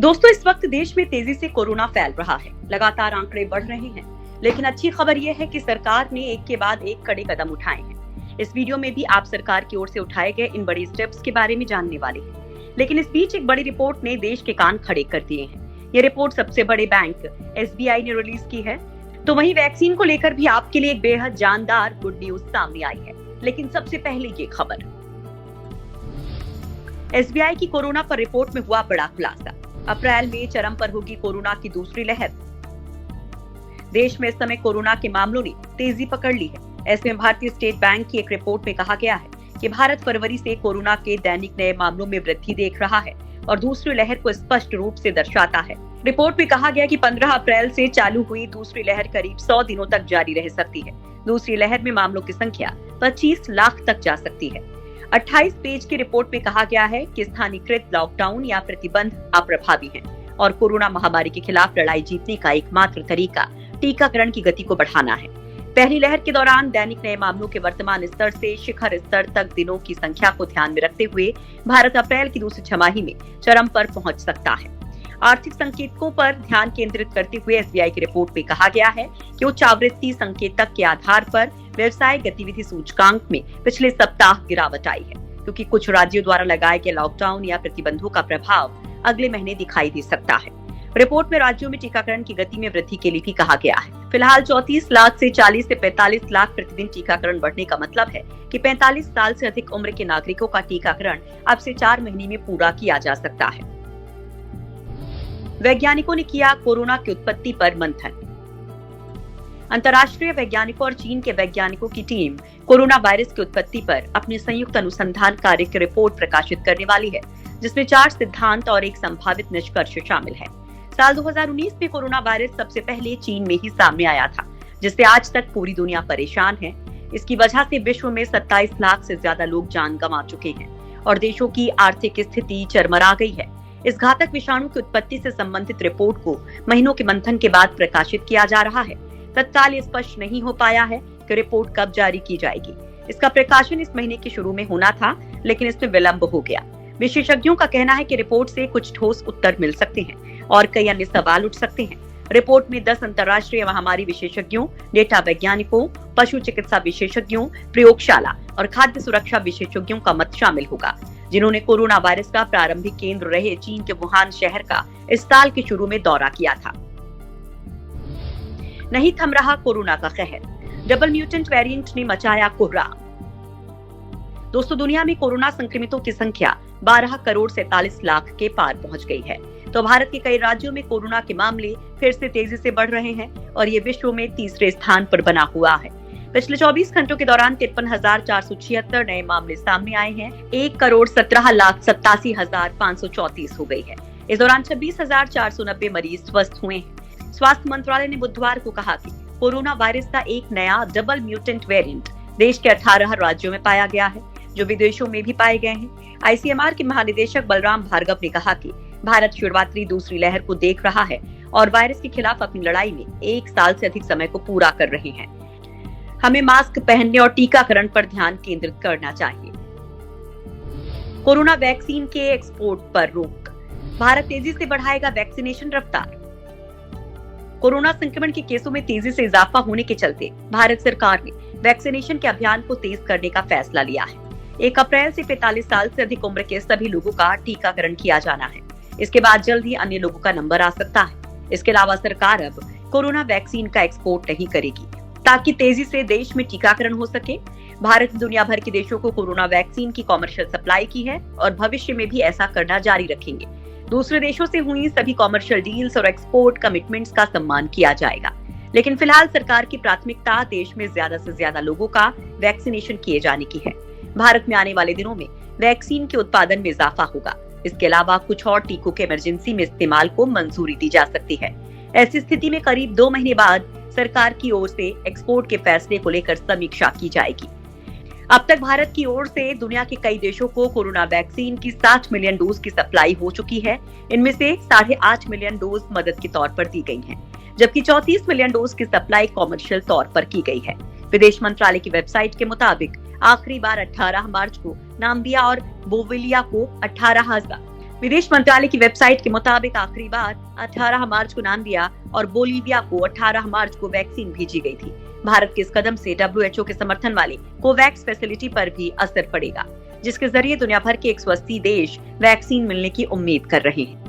दोस्तों, इस वक्त देश में तेजी से कोरोना फैल रहा है। लगातार आंकड़े बढ़ रहे हैं, लेकिन अच्छी खबर यह है कि सरकार ने एक के बाद एक कड़े कदम उठाए हैं। इस वीडियो में भी आप सरकार की ओर से उठाए गए इन बड़ी स्टेप्स के बारे में जानने वाले हैं। लेकिन इस बीच एक बड़ी रिपोर्ट ने देश के कान खड़े कर दिए हैं। ये रिपोर्ट सबसे बड़े बैंक SBI ने रिलीज की है। तो वहीं वैक्सीन को लेकर भी आपके लिए एक बेहद जानदार गुड न्यूज सामने आई है। लेकिन सबसे पहले ये खबर, SBI की कोरोना पर रिपोर्ट में हुआ बड़ा खुलासा। अप्रैल में चरम पर होगी कोरोना की दूसरी लहर। देश में इस समय कोरोना के मामलों ने तेजी पकड़ ली है। ऐसे में भारतीय स्टेट बैंक की एक रिपोर्ट में कहा गया है कि भारत फरवरी से कोरोना के दैनिक नए मामलों में वृद्धि देख रहा है और दूसरी लहर को स्पष्ट रूप से दर्शाता है। रिपोर्ट में कहा गया कि 15 अप्रैल से चालू हुई दूसरी लहर करीब 100 दिनों तक जारी रह सकती है। दूसरी लहर में मामलों की संख्या 25 लाख तक जा सकती है। 28 पेज की रिपोर्ट में कहा गया है कि स्थानीयकृत लॉकडाउन या प्रतिबंध अप्रभावी हैं और कोरोना महामारी के खिलाफ लड़ाई जीतने का एकमात्र तरीका टीकाकरण की गति को बढ़ाना है। पहली लहर के दौरान दैनिक नए मामलों के वर्तमान स्तर से शिखर स्तर तक दिनों की संख्या को ध्यान में रखते हुए भारत अप्रैल की दूसरी छमाही में चरम पर पहुंच सकता है। आर्थिक संकेतकों पर ध्यान केंद्रित करते हुए SBI की रिपोर्ट में कहा गया है कि उच्च आवृत्ति संकेतक के आधार पर व्यवसाय गतिविधि सूचकांक में पिछले सप्ताह गिरावट आई है, क्योंकि कुछ राज्यों द्वारा लगाए गए लॉकडाउन या प्रतिबंधों का प्रभाव अगले महीने दिखाई दे सकता है। रिपोर्ट में राज्यों में टीकाकरण की गति में वृद्धि के लिए भी कहा गया है। फिलहाल 34 लाख से 40 से 45 लाख प्रतिदिन टीकाकरण बढ़ने का मतलब है कि 45 साल से अधिक उम्र के नागरिकों का टीकाकरण अब से 4 महीने में पूरा किया जा सकता है। वैज्ञानिकों ने किया कोरोना की उत्पत्ति पर मंथन। अंतर्राष्ट्रीय वैज्ञानिकों और चीन के वैज्ञानिकों की टीम कोरोना वायरस की उत्पत्ति पर अपनी संयुक्त अनुसंधान कार्य की रिपोर्ट प्रकाशित करने वाली है, जिसमें 4 सिद्धांत और एक संभावित निष्कर्ष शामिल है। साल 2019 में कोरोना वायरस सबसे पहले चीन में ही सामने आया था, जिससे आज तक पूरी दुनिया परेशान है। इसकी वजह से विश्व में 27 लाख से ज्यादा लोग जान गंवा चुके हैं और देशों की आर्थिक स्थिति चरमरा गई है। इस घातक विषाणु की उत्पत्ति से संबंधित रिपोर्ट को महीनों के मंथन के बाद प्रकाशित किया जा रहा है। तत्काल स्पष्ट नहीं हो पाया है कि रिपोर्ट कब जारी की जाएगी। इसका प्रकाशन इस महीने के शुरू में होना था, लेकिन इसमें विलंब हो गया। विशेषज्ञों का कहना है कि रिपोर्ट से कुछ ठोस उत्तर मिल सकते हैं और कई अन्य सवाल उठ सकते हैं। रिपोर्ट में 10 अंतर्राष्ट्रीय महामारी विशेषज्ञों, डेटा वैज्ञानिकों, पशु चिकित्सा विशेषज्ञों, प्रयोगशाला और खाद्य सुरक्षा विशेषज्ञों का मत शामिल होगा, जिन्होंने कोरोना वायरस का प्रारंभिक केंद्र रहे चीन के वुहान शहर का इस साल के शुरू में दौरा किया था। नहीं थम रहा कोरोना का कहर, डबल म्यूटेंट वेरिएंट ने मचाया कोहराम। दोस्तों, दुनिया में कोरोना संक्रमितों की संख्या 12 करोड़ 47 लाख के पार पहुंच गई है। तो भारत के कई राज्यों में कोरोना के मामले फिर से तेजी से बढ़ रहे हैं और ये विश्व में तीसरे स्थान पर बना हुआ है। पिछले 24 घंटों के दौरान 53,476 नए मामले सामने आए हैं। 1,17,87,534 हो गई है। इस दौरान 26,490 मरीज स्वस्थ हुए हैं। स्वास्थ्य मंत्रालय ने बुधवार को कहा कि कोरोना वायरस का एक नया डबल म्यूटेंट वेरिएंट देश के 18 राज्यों में पाया गया है, जो विदेशों में भी पाए गए हैं। ICMR के महानिदेशक बलराम भार्गव ने कहा कि भारत शुरुआती दूसरी लहर को देख रहा है और वायरस के खिलाफ अपनी लड़ाई में 1 साल से अधिक समय को पूरा कर रहे हैं। हमें मास्क पहनने और टीकाकरण पर ध्यान केंद्रित करना चाहिए। कोरोना वैक्सीन के एक्सपोर्ट पर रोक, भारत तेजी से बढ़ाएगा वैक्सीनेशन रफ्तार। कोरोना संक्रमण के केसों में तेजी से इजाफा होने के चलते भारत सरकार ने वैक्सीनेशन के अभियान को तेज करने का फैसला लिया है। 1 अप्रैल से 45 साल से अधिक उम्र के सभी लोगों का टीकाकरण किया जाना है। इसके बाद जल्द ही अन्य लोगों का नंबर आ सकता है। इसके अलावा सरकार अब कोरोना वैक्सीन का एक्सपोर्ट नहीं करेगी, ताकि तेजी से देश में टीकाकरण हो सके। भारत दुनिया भर के देशों को कोरोना वैक्सीन की कॉमर्शियल सप्लाई की है और भविष्य में भी ऐसा करना जारी रखेंगे। दूसरे देशों से हुई सभी कॉमर्शियल डील्स और एक्सपोर्ट कमिटमेंट्स का सम्मान किया जाएगा। लेकिन फिलहाल सरकार की प्राथमिकता देश में ज्यादा से ज्यादा लोगों का वैक्सीनेशन किए जाने की है। भारत में आने वाले दिनों में वैक्सीन के उत्पादन में इजाफा होगा। इसके अलावा कुछ और टीकों के इमरजेंसी में इस्तेमाल को मंजूरी दी जा सकती है। ऐसी स्थिति में करीब 2 महीने बाद सरकार की ओर से एक्सपोर्ट के फैसले को लेकर समीक्षा की जाएगी। अब तक भारत की ओर से दुनिया के कई देशों को कोरोना वैक्सीन की 60 मिलियन डोज की सप्लाई हो चुकी है। इनमें से 8.5 मिलियन डोज मदद के तौर पर दी गई हैं, जबकि 34 मिलियन डोज की सप्लाई कॉमर्शियल तौर पर की गई है। विदेश मंत्रालय की वेबसाइट के मुताबिक आखिरी बार 18 मार्च को नाम्बिया और बोवेलिया को 18,000, विदेश मंत्रालय की वेबसाइट के मुताबिक आखिरी बार 18 मार्च को नाम दिया और बोलीविया को 18 मार्च को वैक्सीन भेजी गई थी। भारत के इस कदम से WHO के समर्थन वाली कोवैक्स फैसिलिटी पर भी असर पड़ेगा, जिसके जरिए दुनिया भर के 180 देश वैक्सीन मिलने की उम्मीद कर रहे हैं।